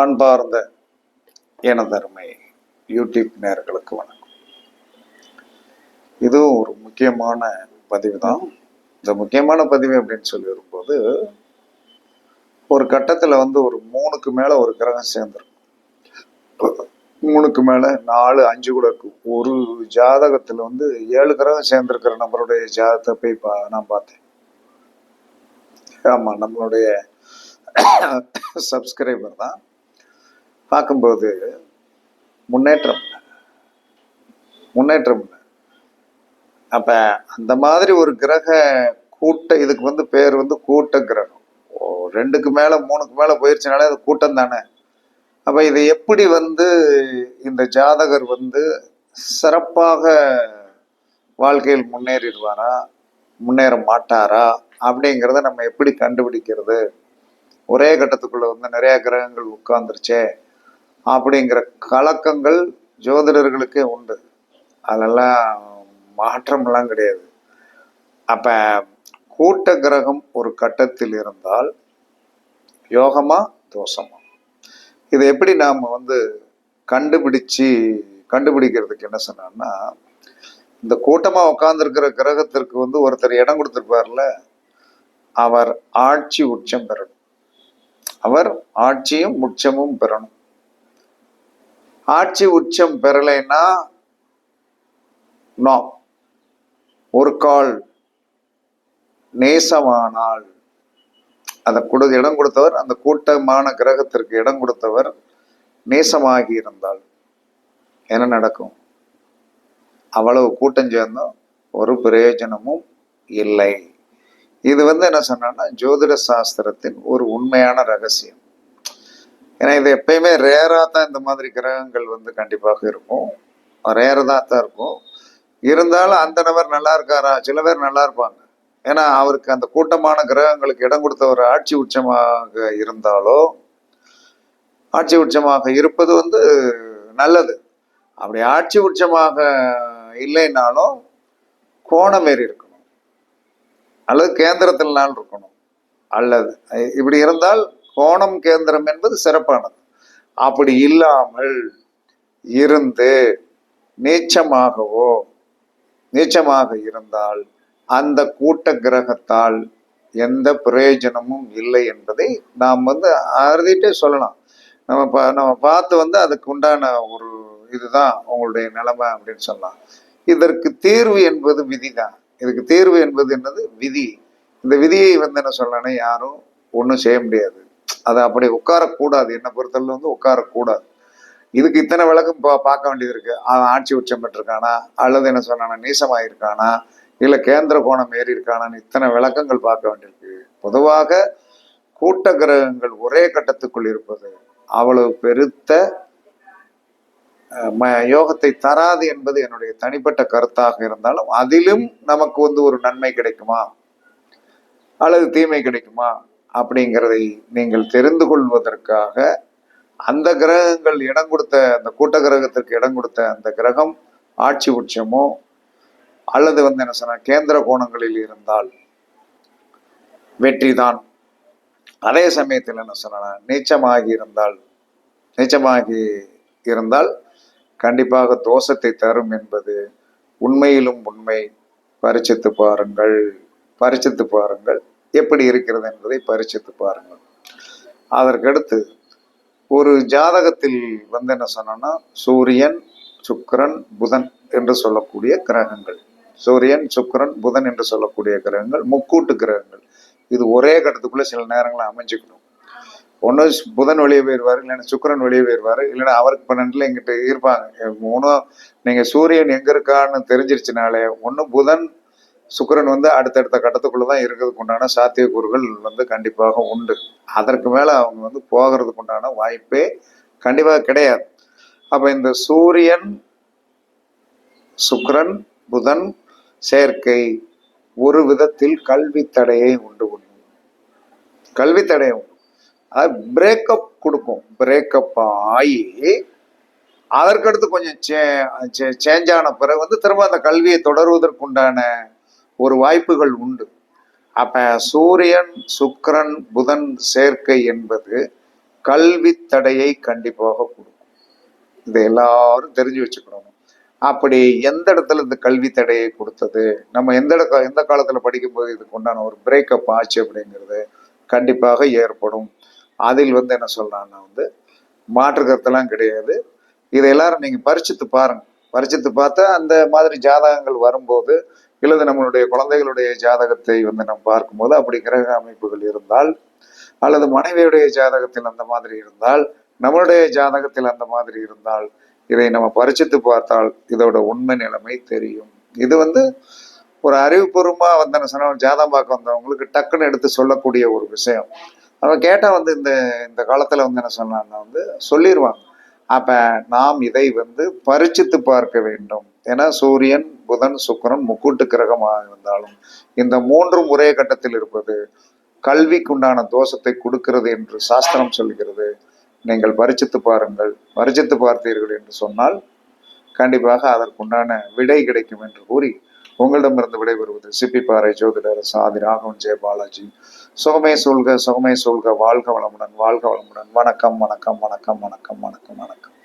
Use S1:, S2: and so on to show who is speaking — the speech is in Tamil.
S1: அன்பார்ந்த எனதருமை யூடியூப் நேயர்களுக்கு வணக்கம். இதுவும் ஒரு முக்கியமான பதிவு தான். இந்த முக்கியமான பதிவு அப்படின்னு சொல்லி வரும்போது, ஒரு கட்டத்தில் ஒரு 3க்கு மேலே ஒரு கிரகம் சேர்ந்துருக்கும். 3க்கு மேலே 4, 5 கூட இருக்கும். ஒரு ஜாதகத்தில் 7 கிரகம் சேர்ந்திருக்கிற நம்மளுடைய ஜாதகத்தை போய் நான் பார்த்தேன். ஆமாம், நம்மளுடைய சப்ஸ்கிரைபர் தான். பார்க்கும்போது முன்னேற்றம் இல்லை. அப்ப அந்த மாதிரி ஒரு கிரக கூட்ட, இதுக்கு பேர் கூட்ட கிரகம். 2க்கு மேல 3க்கு மேல போயிருச்சுனாலே அது கூட்டம் தானே. அப்ப இதை எப்படி இந்த ஜாதகர் சிறப்பாக வாழ்க்கையில் முன்னேறிடுவாரா, முன்னேற மாட்டாரா அப்படிங்கிறத நம்ம எப்படி கண்டுபிடிக்கிறது? ஒரே கட்டத்துக்குள்ள நிறைய கிரகங்கள் உட்கார்ந்துருச்சே அப்படிங்கிற கலக்கங்கள் ஜோதிடர்களுக்கே உண்டு. அதெல்லாம் மாற்றம்லாம் கிடையாது. அப்ப கூட்ட கிரகம் ஒரு கட்டத்தில் இருந்தால் யோகமா தோஷமா, இதை எப்படி நாம கண்டுபிடிக்கிறதுக்கு என்ன சொன்னா, இந்த கூட்டமா உட்கார்ந்துருக்கிற கிரகத்திற்கு ஒருத்தர் இடம் கொடுத்திருப்பார்ல, அவர் ஆட்சி உச்சம் பெறணும். அவர் ஆட்சியும் உச்சமும் பெறணும். ஆட்சி உச்சம் பெறலைன்னா ஒரு கால் நேசமானால், அந்த இடம் கொடுத்தவர், அந்த கூட்டமான கிரகத்திற்கு இடம் கொடுத்தவர் நேசமாகி இருந்தால் என்ன நடக்கும்? அவ்வளவு கூட்டம் சேர்ந்தும் ஒரு பிரயோஜனமும் இல்லை. இது என்ன சொன்னா, ஜோதிட சாஸ்திரத்தின் ஒரு உண்மையான ரகசியம். ஏன்னா இது எப்பயுமே ரேரா தான் இந்த மாதிரி கிரகங்கள் கண்டிப்பாக இருக்கும். ரேரா தான் இருக்கும். இருந்தாலும் அந்த நபர் நல்லா இருக்காரா? சில பேர் நல்லா இருப்பாங்க. ஏன்னா அவருக்கு அந்த கூட்டமான கிரகங்களுக்கு இடம் கொடுத்தவர் ஆட்சி உச்சமாக இருந்தாலோ, ஆட்சி உச்சமாக இருப்பது நல்லது. அப்படி ஆட்சி உச்சமாக இல்லைன்னாலும் கோணம் ஏறி இருக்கணும், அல்லது கேந்திரத்தில் நாள் இருக்கணும், அல்லது இப்படி இருந்தால் கோணம் கேந்திரம் என்பது சிறப்பானது. அப்படி இல்லாமல் இருந்து நீச்சமாக இருந்தால் அந்த கூட்ட கிரகத்தால் எந்த பிரயோஜனமும் இல்லை என்பதை நாம் அறுதிட்டே சொல்லலாம். நம்ம பார்த்து அதுக்கு உண்டான ஒரு இதுதான் உங்களுடைய நிலைமை அப்படின்னு சொல்லலாம். இதற்கு தீர்வு என்பது விதி தான். இதுக்கு தீர்வு என்பது என்னது? விதி. இந்த விதியை என்ன சொல்லணும், யாரும் ஒன்றும் செய்ய முடியாது. அதை அப்படி உட்காரக்கூடாது. என்னை பொறுத்தவரை உட்காரக்கூடாது. இதுக்கு இத்தனை விளக்கம் பார்க்க வேண்டியது இருக்கு. ஆட்சி உச்சம் பெற்றிருக்கானா, அல்லது என்ன சொன்னா நீசமாயிருக்கானா, இல்ல கேந்திர கோணம் ஏறி இருக்கானான்னு இத்தனை விளக்கங்கள் பார்க்க வேண்டியிருக்கு. பொதுவாக கூட்ட கிரகங்கள் ஒரே கட்டத்துக்குள் இருப்பது அவ்வளவு பெருத்த யோகத்தை தராது என்பது என்னுடைய தனிப்பட்ட கருத்தாக இருந்தாலும், அதிலும் நமக்கு ஒரு நன்மை கிடைக்குமா அல்லது தீமை கிடைக்குமா அப்படிங்கிறதை நீங்கள் தெரிந்து கொள்வதற்காக அந்த கிரகங்கள் இடம் கொடுத்த, அந்த கூட்ட கிரகத்திற்கு இடம் கொடுத்த அந்த கிரகம் ஆட்சி உச்சமோ அல்லது என்ன சொன்ன கேந்திர கோணங்களில் இருந்தால் வெற்றிதான். அதே சமயத்தில் என்ன சொன்ன நீச்சமாகி இருந்தால் கண்டிப்பாக தோஷத்தை தரும் என்பது உண்மையிலும் உண்மை. பரிசித்து பாருங்கள் எப்படி இருக்கிறது என்பதை பரிசித்து பாருங்கள். அதற்கடுத்து ஒரு ஜாதகத்தில் என்ன சொன்னா, சூரியன், சுக்கிரன், புதன் என்று சொல்லக்கூடிய கிரகங்கள், சூரியன், சுக்கிரன், புதன் என்று சொல்லக்கூடிய கிரகங்கள் முக்கூட்டு கிரகங்கள். இது ஒரே கட்டத்துக்குள்ள சில நேரங்களில் அமைஞ்சுக்கணும். ஒன்று புதன் வெளியே போயிடுவாரு, இல்லைன்னா சுக்கிரன் வெளியே போயிடுவாரு, இல்லைன்னா அவருக்கு 12 இங்கிட்ட இருப்பாங்க. மூணும் நீங்க சூரியன் எங்க இருக்கான்னு தெரிஞ்சிருச்சுனாலே, ஒன்று புதன் சுக்கிரன் அடுத்தடுத்த கட்டத்துக்குள்ளதான் இருக்கிறதுக்கு உண்டான சாத்தியக்கூறுகள் கண்டிப்பாக உண்டு. அதற்கு மேல அவங்க போகிறதுக்கு உண்டான வாய்ப்பே கண்டிப்பாக கிடையாது. அப்ப இந்த சூரியன், சுக்கிரன், புதன் சேர்க்கை ஒரு விதத்தில் கல்வி தடையை உண்டு பண்ணும். கல்வி தடையை பிரேக்கப் கொடுக்கும். பிரேக்கப் ஆகி அதற்கடுத்து கொஞ்சம் சேஞ்ச் ஆன பிறகு திரும்ப அந்த கல்வியை தொடர்வதற்குண்டான ஒரு வாய்ப்புகள் உண்டு. அப்ப சூரியன், சுக்கிரன், புதன் சேர்க்கை என்பது கல்வி தடையை கண்டிப்பாக கொடுக்கும். இதை எல்லாரும் தெரிஞ்சு வச்சுக்கணும். அப்படி எந்த இடத்துல இந்த கல்வி தடையை கொடுத்தது, நம்ம எந்த காலத்துல படிக்கும்போது இதுக்கு உண்டான ஒரு பிரேக்கப் ஆச்சு அப்படிங்கிறது கண்டிப்பாக ஏற்படும். அதில் என்ன சொல்றான்னா மாற்று கருத்தெல்லாம் கிடையாது. இதை எல்லாரும் நீங்க பரிச்சித்து பாருங்க. பரிச்சித்து பார்த்தா அந்த மாதிரி ஜாதகங்கள் வரும்போது, இல்லது நம்மளுடைய குழந்தைகளுடைய ஜாதகத்தை நம்ம பார்க்கும்போது அப்படி கிரக அமைப்புகள் இருந்தால், அல்லது மனைவியுடைய ஜாதகத்தில் அந்த மாதிரி இருந்தால், நம்மளுடைய ஜாதகத்தில் அந்த மாதிரி இருந்தால், இதை நம்ம பரிச்சித்து பார்த்தால் இதோட உண்மை நிலைமை தெரியும். இது ஒரு அறிவுபூர்வமா ஜாதகம் பார்க்க வந்தவங்களுக்கு டக்குன்னு எடுத்து சொல்லக்கூடிய ஒரு விஷயம். அவன் கேட்டா இந்த இந்த காலத்துல என்ன சொன்னான்னா சொல்லிடுவாங்க. அப்ப நாம் இதை பரிச்சித்து பார்க்க வேண்டும். ஏன்னா சூரியன், புதன், சுக்கிரன் முக்கூட்டு கிரகமாக இருந்தாலும் இந்த மூன்றும் ஒரே கட்டத்தில் இருப்பது கல்விக்குண்டான தோஷத்தை கொடுக்கிறது என்று சாஸ்திரம் சொல்கிறது. நீங்கள் பரிச்சித்து பாருங்கள். பரிச்சித்து பார்த்தீர்கள் என்று சொன்னால் கண்டிப்பாக அதற்குண்டான விடை கிடைக்கும் என்று கூறி உங்களிடமிருந்து விடைபெறுவது சிப்பிப்பாறை ஜோதிடர் சாதி ராகவன் ஜெயபாலாஜி. சுகமே சொல்க, சுகமே சொல்க. வாழ்க வளமுடன், வாழ்க வளமுடன். வணக்கம், வணக்கம், வணக்கம், வணக்கம், வணக்கம், வணக்கம்.